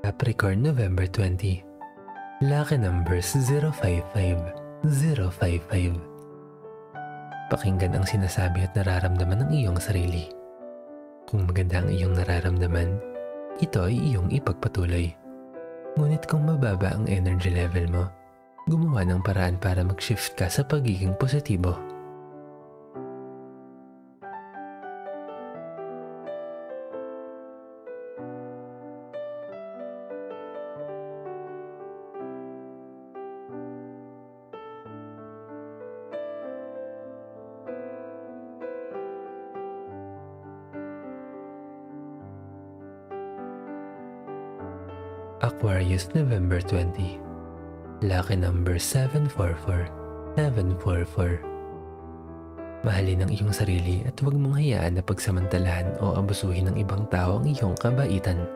Capricorn, November 20. Lucky numbers 055, 055. Pakinggan ang sinasabi at nararamdaman ng iyong sarili. Kung maganda ang iyong nararamdaman, ito ay iyong ipagpatuloy. Ngunit kung mababa ang energy level mo, gumawa ng paraan para mag-shift ka sa pagiging positibo. Aquarius, November 20. Lucky number 744, 744. Mahalin ang iyong sarili at huwag mong hayaan na pagsamantalahan o abusuhin ng ibang tao ang iyong kabaitan.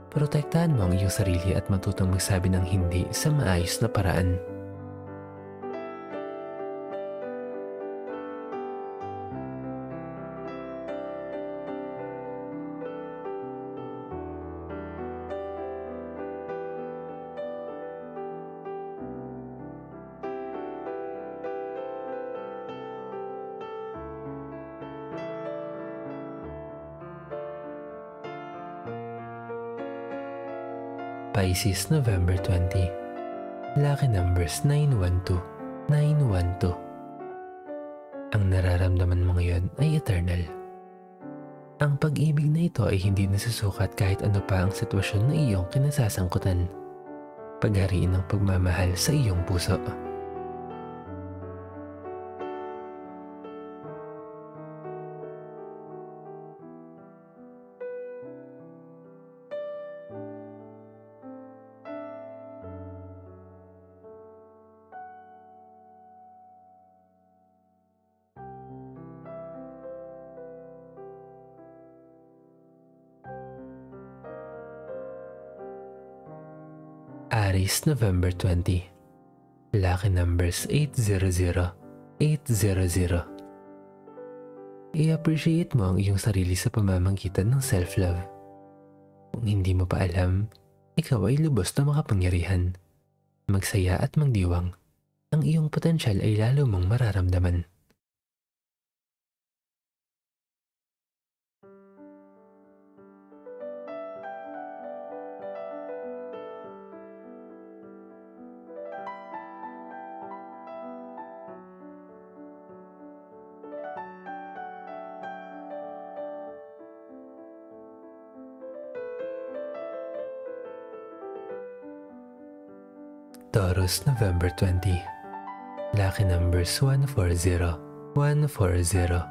Protektahan mo ang iyong sarili at matutong magsabi ng hindi sa maayos na paraan. Pisces, November 20. Lucky numbers 912, 912. Ang nararamdaman mo ngayon ay eternal. Ang pag-ibig na ito ay hindi nasusukat kahit ano pa ang sitwasyon na iyong kinasasangkutan. Paghariin ang pagmamahal sa iyong puso. Aries, November 20. Lucky numbers 800, 800. I-appreciate mo ang iyong sarili sa pamamagitan ng self-love. Kung hindi mo pa alam, ikaw ay lubos na makapangyarihan. Magsaya at magdiwang. Ang iyong potensyal ay lalo mong mararamdaman. Taurus, November 20. Lucky numbers 140, 140.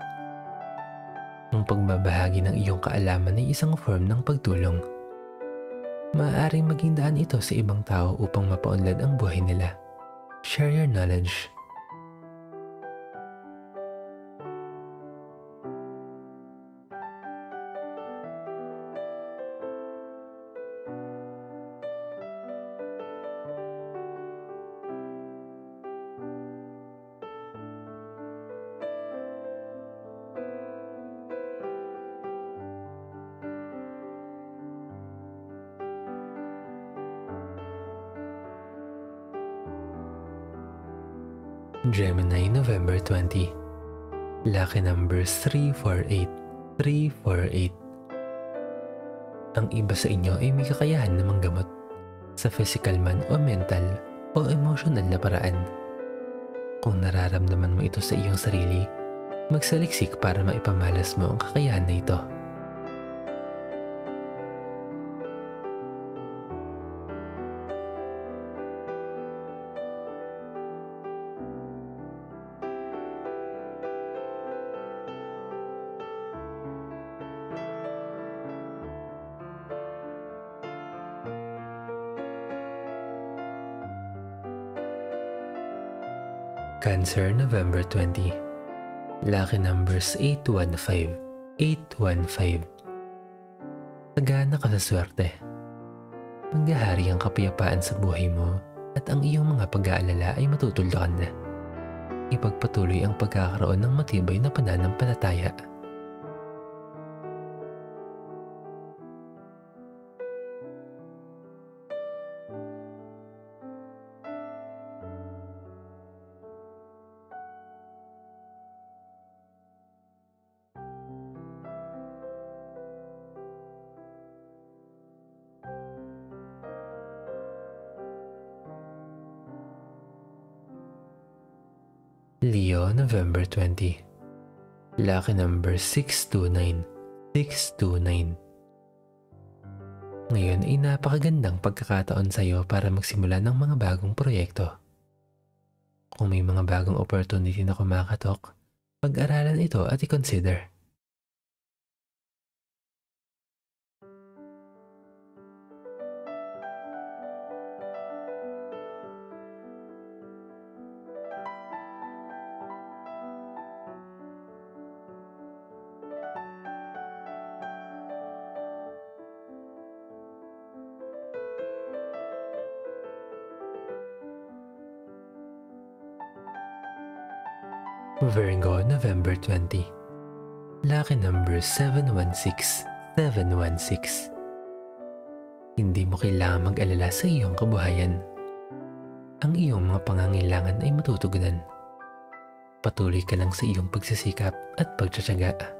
Ang pagbabahagi ng iyong kaalaman ay isang form ng pagtulong. Maaaring maging daan ito sa ibang tao upang mapaunlad ang buhay nila. Share your knowledge. Gemini, November 20. Lucky numbers 348, 348. Ang iba sa inyo ay may kakayahan na manggamot sa physical man o mental o emotional na paraan. Kung nararamdaman mo ito sa iyong sarili, magsaliksik para maipamalas mo ang kakayahan na ito. Cancer, November 20. Lucky numbers 815, 815. Nagana ka sa swerte. Manggahari ang kapayapaan sa buhay mo at ang iyong mga pag-aalala ay matutuldukan na. Ipagpatuloy ang pagkakaroon ng matibay na pananampalataya. Leo, November 20. Lucky number 629. 629. Ngayon ay napakagandang pagkakataon sa iyo para magsimula ng mga bagong proyekto. Kung may mga bagong opportunity na kumakatok, pag-aralan ito at i-consider. Virgo, November 20. Lucky number 716. 716. Hindi mo kailangan mag-alala sa iyong kabuhayan. Ang iyong mga pangangailangan ay matutugunan. Patuloy ka lang sa iyong pagsisikap at pagtsatsaga.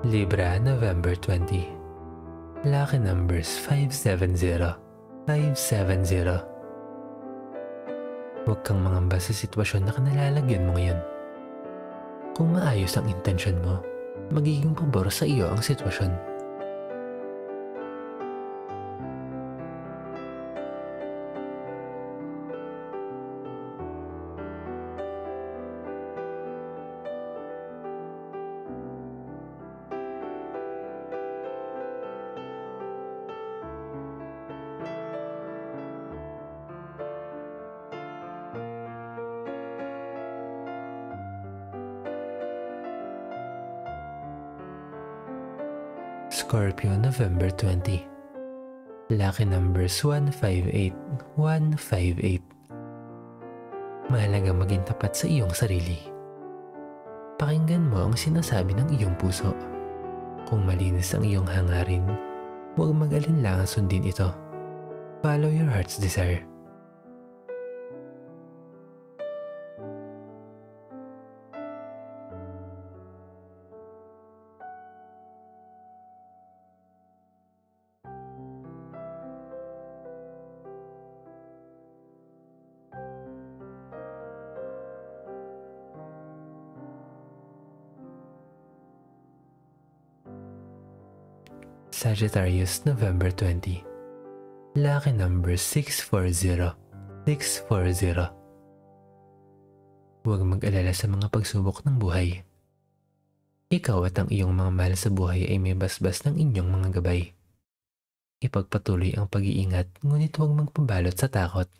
Libra, November 20. Lucky numbers 570. 570. Huwag kang mangamba sa sitwasyon na kanalalagyan mo ngayon. Kung maayos ang intensyon mo, magiging pabor sa iyo ang sitwasyon. Scorpio, November 20. Lucky numbers 158. 158. Mahalaga maging tapat sa iyong sarili. Pakinggan mo ang sinasabi ng iyong puso. Kung malinis ang iyong hangarin, huwag mag-alinlangan sundin ito. Follow your heart's desire. Sagittarius, November 20. Lucky number 640. 640. Huwag mag-alala sa mga pagsubok ng buhay. Ikaw at ang iyong mga mahal sa buhay ay may basbas ng inyong mga gabay. Ipagpatuloy ang pag-iingat ngunit huwag magpabalot sa takot.